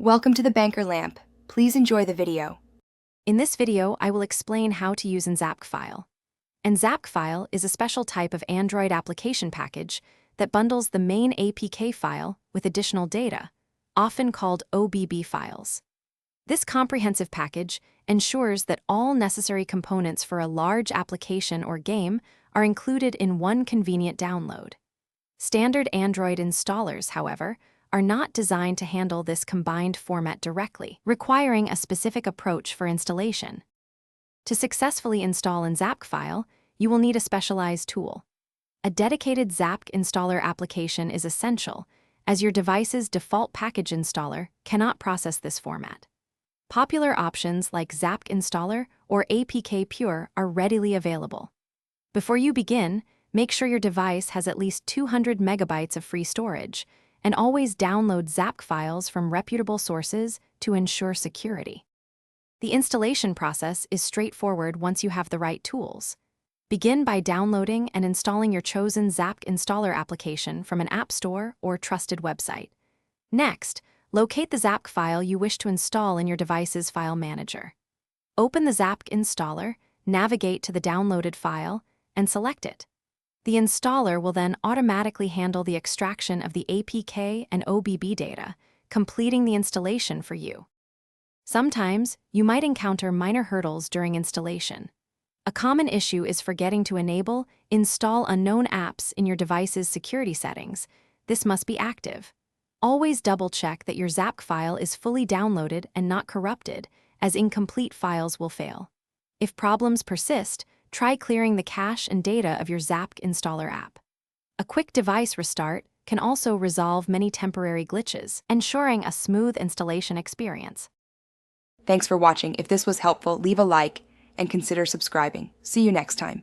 Welcome to the Banker Lamp. Please enjoy the video. In this video, I will explain how to use an XAPK file. An XAPK file is a special type of Android application package that bundles the main APK file with additional data, often called OBB files. This comprehensive package ensures that all necessary components for a large application or game are included in one convenient download. Standard Android installers, however, are not designed to handle this combined format directly, requiring a specific approach for installation. To successfully install an XAPK file, you will need a specialized tool. A dedicated XAPK installer application is essential, as your device's default package installer cannot process this format. Popular options like XAPK Installer or APK Pure are readily available. Before you begin, make sure your device has at least 200 megabytes of free storage, and always download XAPK files from reputable sources to ensure security. The installation process is straightforward once you have the right tools. Begin by downloading and installing your chosen XAPK installer application from an app store or trusted website. Next, locate the XAPK file you wish to install in your device's file manager. Open the XAPK installer, navigate to the downloaded file, and select it. The installer will then automatically handle the extraction of the APK and OBB data, completing the installation for you. Sometimes, you might encounter minor hurdles during installation. A common issue is forgetting to enable Install Unknown Apps in your device's security settings. This must be active. Always double-check that your XAPK file is fully downloaded and not corrupted, as incomplete files will fail. If problems persist, try clearing the cache and data of your XAPK installer app. A quick device restart can also resolve many temporary glitches, ensuring a smooth installation experience. Thanks for watching. If this was helpful, leave a like and consider subscribing. See you next time.